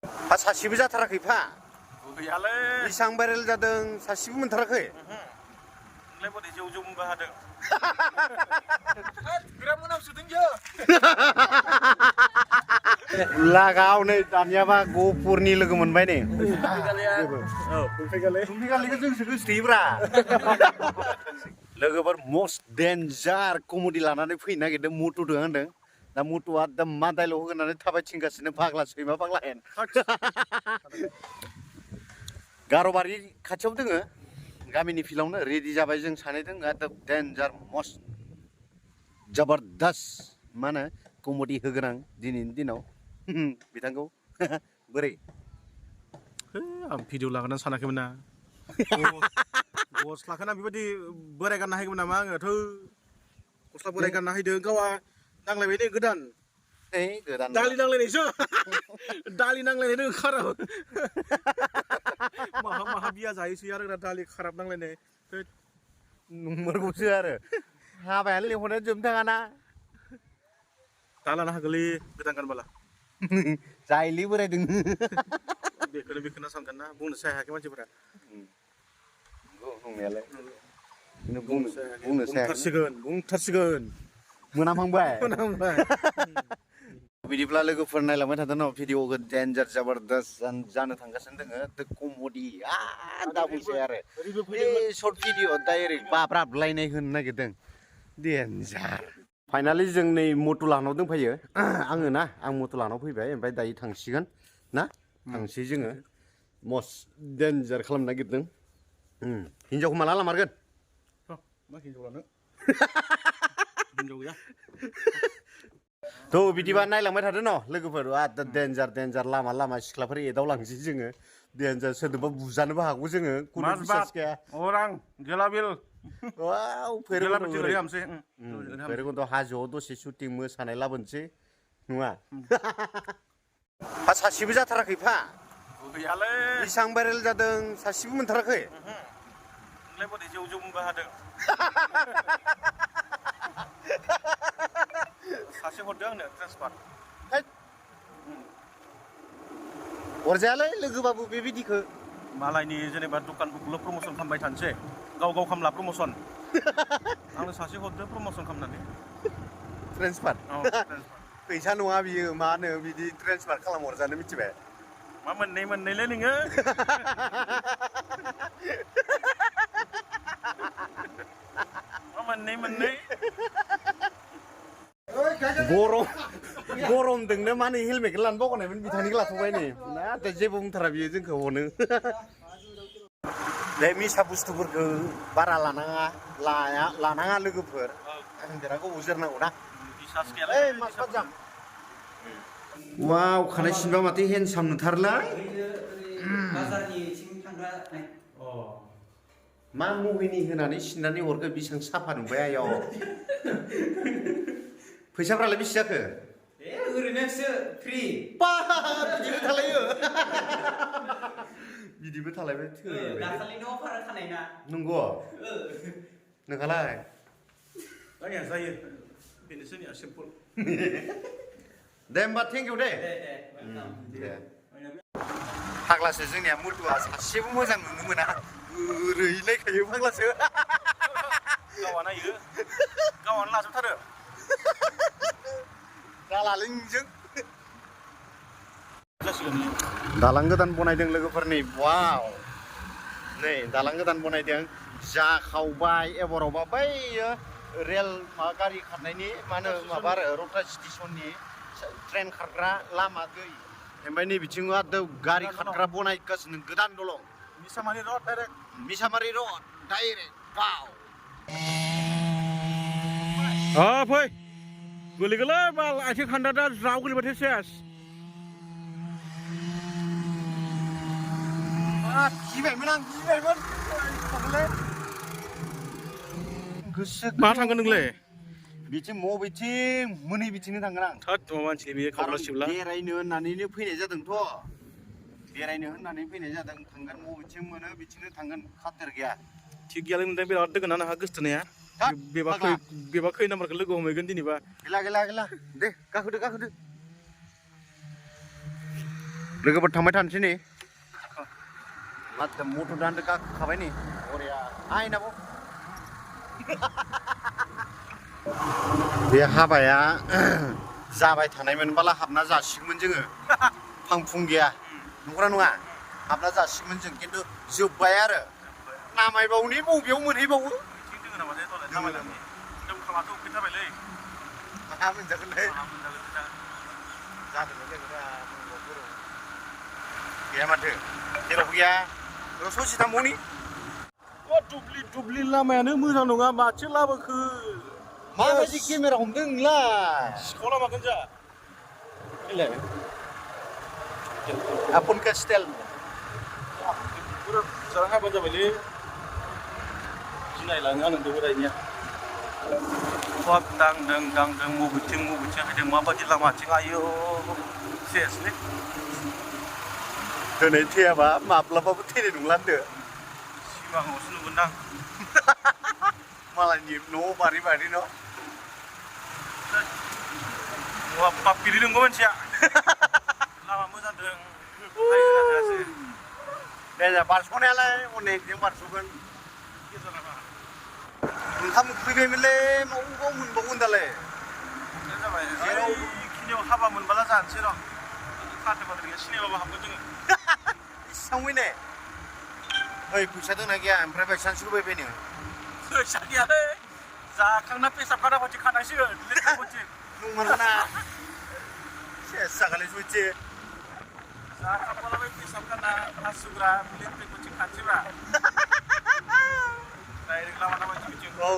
सासेबो जाथाराखै फा गैयालै बेसेबां भाइरेल जादों सासेबो मोनथाराखै नोंलाय बोरै जौ जौ बुंबा हादों बिराद मोनामसोदों लागाव नै दानियाबा गफुरनि लोगो मोनबाय नै दुमफैगालिखौ जोंसो गोसोथोयोब्रा लोगोफोर मस्ट डेन्जार कमेडि लानानै फैनो नागिरदों मट'दों होनदों दा मट'आ दा मा डाइलग होनानै थाबायथिंगासिनो फाग्ला सैमा फाग्ला हेन गार'बारि खाथियाव दोङो गामिनि फिल्डआवनो रेडि जाबाय जों सानैदों एकदम डेन्जार मस्ट जबरदस्त मा होनो कमेडि होगोन आं दिनैनि दिनाव बिथांखौ बोरै आं भिडिअ लागोन सानाखैमोन ना गस्लाखौना बेबायदि बोराय गानना होगौमोन नामा आङो थौ गस्ला बोराय गानना हैदों गावआ नांलायबाय दे गोदान गोदान दालि नांलायनायसो दालि नांलायनाय ओंखारो माहा माहा बिया जायोसै आरो दालि खाराब नांलायनाय नंमारगौसो आरो हाबायानो लेंहरनाय जोबनो थाङाना दा लानो हागोनलै गोदान गानबाला जायलि बोरायदों बेखौनो सानगोन ना बुंनोसो हायाखै मानसिफोरा बुंनायालाय बुंथारसिगोन मोनामहांबाय बिदिब्ला लोगोफोर नायलांबाय थादों न' भिडिअखौ डेन्जार जबरदस्त जानो थांगासिनो दोङो द कमेडि दा बुंसै आरो बे सर्ट भिडिअ डाइरेक्ट बाब्राबलायनाय होनो नागिरदों डेन्जार फाइनालि जों नै मट'लानाव दंफैयो आङो ना आं मट'लानाव फैबाय ओमफ्राय दायो थांसिगोन ना थांसै जोङो मस्ट डेन्जार खालामनो नागिरदों हिनजावखौ माला लामारगोन मा हिनजाव लानो हिनजाव गैया थ' बिदिबा नायलांबाय थादो न' लोगोफोर डेन्जार डेन्जार लामा लामा सिख्लाफोर एदावलांसै जोङो डेन्जार सोरदोंबा बुजानोबो हागौ जोङो कुनु बिसास गैया अरां गेलाबिल वाव भैरबकुन्द' हाजोआव दसे शुटिं मोसानाय लाबोनोसै नङा सासेबो जाथाराखै फा गैयालै बेसेबां भाइरेल जादों सासेबो मोनथाराखै नोंलाय बोरै जौ जौ बुंबा हादों सासे हरदों आंनो ट्रेन्सफार हरजायालै लोगोबाबो बेबायदिखौ मालायनि जेनेबा दखानफोरखौल' प्रम'सन खालामबाय थानोसै गाव खालामला प्रम'सन आंनो सासे हरदो प्रम'सन खालामनानै ट्रेन्सफार फैसा नङा बियो मा होनो बिदि ट्रेन्सफार खालाम हरजानो मिथिबाय मा मोननैलै नोङो मा मोननै गरमदोंनो मा होनो हेलमेटखौ लानो बावगारनायमोन बिथांनिखौ लाथ'बाय नै नाथाय जेबो बुंथारा बियो जोंखौ हनो बे मिसा बुस्थुफोरखौ बारा लानाङा लोगोफोर बिराद गोबाव जोरनांगौ ना वाव खानाय सिनबा माथो हेन्डसाम नुथारलाय मा मुहिनि होनानै सिननानै हरखो बेसेबां साफा नुबाय आयौ फैसाफ्रालाय बेसे जाखो ओरैनोसो फ्रि बिदिबो थालायो बिदिबो थालायबाय दाखालि न' भारा खानाय ना नंगौ नोंहालाय जायो बेनोसै सिम्पोल दे होमबा थेंक इउ दे फाग्लासो जोंनिया मट'आ सासेबो मोजां नुनो मोना ओरैलायखायो फाग्लासो गावानो लाजोबथारो जालालै नोंजों दालां गोदान बनायदों लोगोफोरनि वाव नै दालां गोदान बनायदों जाखावबाय एबारावबा बैयो रेल माबा गारि खारनायनि मा होनो माबा आरो रौता स्टेसननि ट्रेन खारग्रा लामा दै ओमफ्राय नै बिथिङाव गारि खारग्रा बनायगासिनो गोदान दलं मिसामारि रड डाइरेक्ट वाव फै गोलैगोलै बाल आथिं खान्दा दा ज्राव गोलैबाथाय सेस गिबायमोन गोसो मा थांगोन नोंलाय बिथिं बबेथिं मोनै बिथिंनो थांगोन आं थोद मा मानसि बेयो खावलासिब्ला बेरायनो होननानैनो फैनाय जादोंथ' बेरायनो होननानै फैनाय जादों थांगोन बबेथिं मोनो बिथिंनो थांगोन खाथेर गैया थिग गैयालै नोंथां बिराद दोगोन ना नोंहा गोसथोनाया बेबा खै नाम्बारखौ लोगो हमहैगोन दिनैबा गैला दे गाखोदो लोगोफोर थांबाय थानोसै नै माथो मटर दान्दो गाखोखाबाय नै बरिया आयनाबो बे हाबाया जाबाय थानायमोनबाला हाबना जासिगौमोन जोङो फांफुं गैया नंगौना नङा हाबना जासिगौमोन जों खिन्थु जोब्बाय आरो नामायबावनि बबेयाव मोनहैबावो मा मोनजागोनलै गैया माथो जेरावबो गैया ससे थांबावनि दुब्लि लामायानो मोजां नङा माथो लाबोखो माबायदि केमेरा हमदों नोंलाय सिखाव लामाखौनो जा आपनका स्टाइल जाना हाबानो जाबायलै गिनायलाङो आं नोंदों बोरायनिया खब दांदों बबेथिं हायदों माबायदि लामाथिं आयौ सेसलै दिनै थैयाबा माब्लाबाबो थैनाय नंला होनदो सिमाङावसो नुगोनदां मालायनि न' बारि न' बाप गिदिर दंगौ मानसिया लामा मोजां दं दे बारस'नायालाय अनेकजों बारस'गोन ओंखाम उखैबायमोनलै मावबाव मोनबावगोन दालाय जाबाय जेरावखिनियाव हाबा मोनबाला जानोसै र' खाथो बाथो गैया सिनेमाबो हाबगोन जोङो इसेबां ने ओइ फैसा दंना गैया ओमफ्राय बायसान्सखौ बायबाय नोङो फैसा गैयालै जाखांना पेसाब खादा बायदि खानांसिगोन नंमारगोना सेस जागालै सुइथि जाखांबालाय पेसाब खाना हासुग्रा लेट्रिक बायदि खानोसैब्रा डाइरेक्ट लामा बायदि बिथिं औ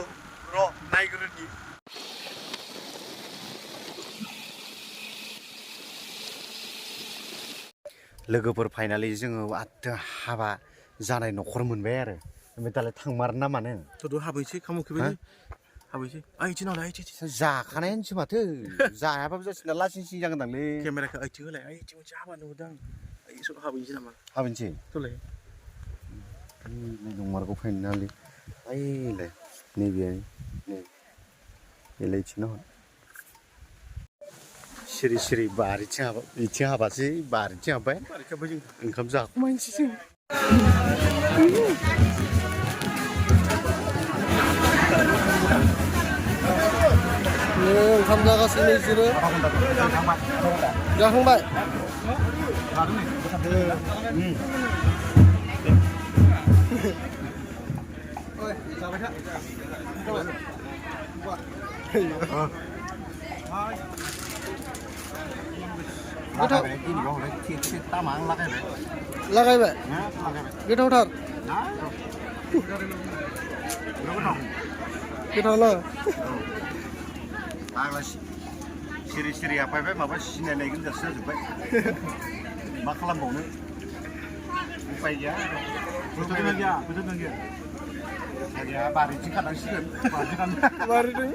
र' नायग्रोनि लोगोफोर फाइनालि जोङो हाबा जानाय न'खर मोनबाय आरो ओमफ्राय दालाय थांमार ना मानो थ'द' हाबैसै खामुखैबाय हाबैसै ओइथिं नालाय जाखानायानोसै माथो जायाबाबो जासिगोन लासिं सिं जागोनदांलै केमेराखौ ओइथिं होलाय ओइथिं मोनसे हाबा नुदों ओइ सब हाबैसै नामा हाबैनोसै थ'लाय नंमारगौ फाइनालि ओइलाय नैबे नै बेलायथिं हर सिरि बारिथिं हाबा बिथिं हाबासै बारिथिं हाबबाय ओंखाम जाखुमानोसै जों ओंखाम जागासिनो बिसोरो जाखांबाय लागायबाय गोथावथार गोथावला आग्ला सिरि हाबफायबाय माबा सिनायनायगोन दासो जाजोब्बाय मा खालामबावनो उपाय गैया गैया बारिथिं खानांसिगोन बारिथिं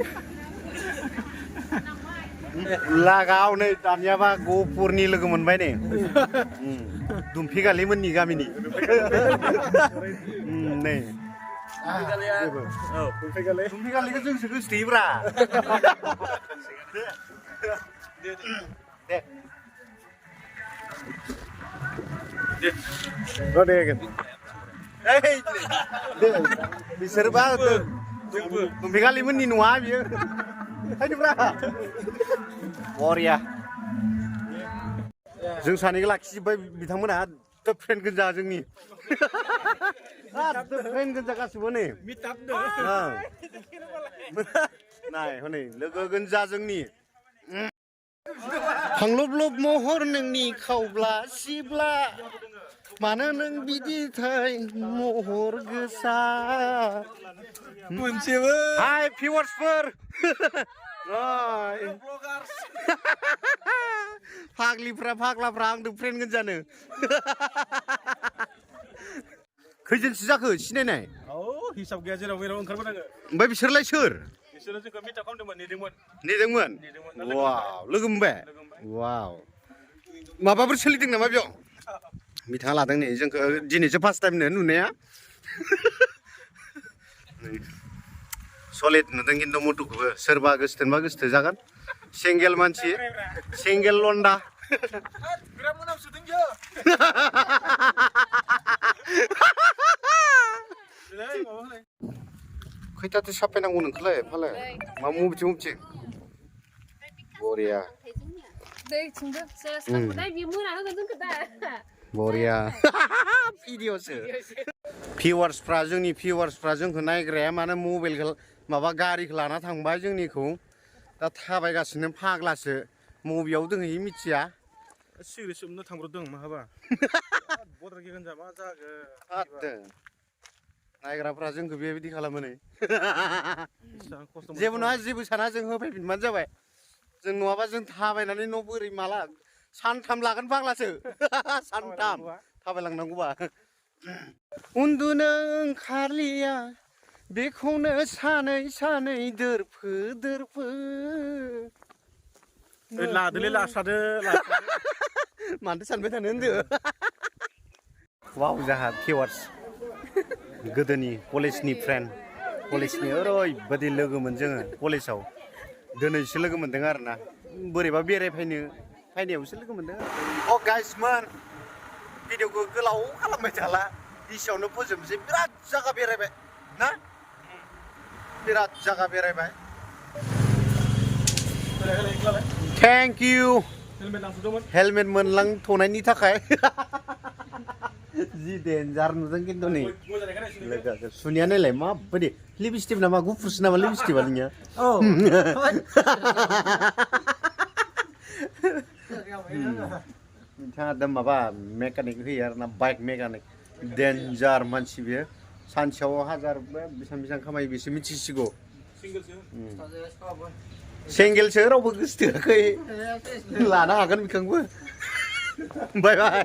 लागाव नै दानियाबा गफुरनि लोगो मोनबाय नै दुमफिगालिमोननि गामिनि नै दुमफिगालिखौ जोंसो गोसोथोयोब्रा दे बिसोरबा दुमफिगालिमोननि नङा बियो खायनोब्रा बरिया जों सानैखौ लाखिजोब्बाय बिथांमोना फ्रेन्ड गोजा जोंनि फ्रेन्ड गोजा गासिबो नै नाय हनै लोगो गोजा जोंनि फांलब महर नोंनि खावब्ला सिब्ला मानो नों बिदिथाय महर गोसा मोनसेबो हाय भिउवार्सफोर फाग्लाफ्रा आंदों फ्रेन्ड गोजानो खैजोनसो जाखो सिनायनाय हिसाब गैया जेराव मेराव ओंखारबोनाङो ओमफ्राय बिसोरलाय सोर बिसोरो जोंखौ मिथा खालामदोंमोन नेदोंमोन वाव लोगो मोनबाय वाव माबाफोर सोलिदों नामा बेयाव बिथाङा लादों नै जोंखौ दिनैसो फार्स्ट टाइम नुनाया सलिड नुदों खिन्थु मटुखौबो सोरबा गोसोथोनबा गोसोथो जागोन सिंगेल मानसि सिंगेल लन्डा Biar mau nafsu tinggi. खैथाथो साफायनांगौ नोंखौलाय फालाय मा मुबथिं मुबथिं बरिया दै थिंबो साखौदाय बि मोना होगोन जोंखौ दा बरिया भिडिअसो भिउवार्सफ्रा जोंनि भिउवार्सफ्रा जोंखौ नायग्राया मानो मबाइलखौ माबा गारिखौ लाना थांबाय जोंनिखौ दा थाबायगासिनो फाग्लासो मबेयाव दोंहैयो मिथिया सिरि सोमनो थांब्रदों माहाबा बद्रा गेगोन जा मा जागोन नायग्राफ्रा जोंखौ बेबायदि खालामो नै खस्थ' जेबो नङा जेबो साना जों होफैफिनबानो जाबाय जों नङाबा जों थाबायनानै न' बोरै माला सानथाम लागोन फाग्लासो सानथाम थाबायलांनांगौबा उन्दुनो ओंखारलिया बेखौनो सानै सानै दोरफो दोरफो लादोलै लासादो मानोथो सानबाय थानो होनदो वाव जाहा भिउवार्स गोदोनि कलेजनि फ्रेन्ड कलेजनि ओरैबायदि लोगोमोन जोङो कलेजाव दिनैसो लोगो मोनदों आरोना बोरैबा फैनायावसो लोगो मोनदों अ गाइसमोन भिडिअखौ गोलाव खालामबाय थाला एसेयावनो फोजोबनोसै बिराद जायगा बेरायबाय ना बिराद जायगा बेरायबाय थेंक इउ हेलमेट मोनलांथ'नायनि थाखाय जि डेन्जार नुदों खिन्थु नै लोगोखौ सुनिया नायलाय माबायदि लिपस्टिक नामा गुफुरसो नामा लिपस्टिकआ नोंनिया बिथाङा दा माबा मेकानिक होयो आरोना बाइक मेकानिक डेन्जार मानसि बेयो सानसेयाव 1000 बेसेबां खामायो बेसो मिथिसिगौ सिंगेलसो रावबो गोसोथोआखै लानो हागोन बिखांबो बाय बाय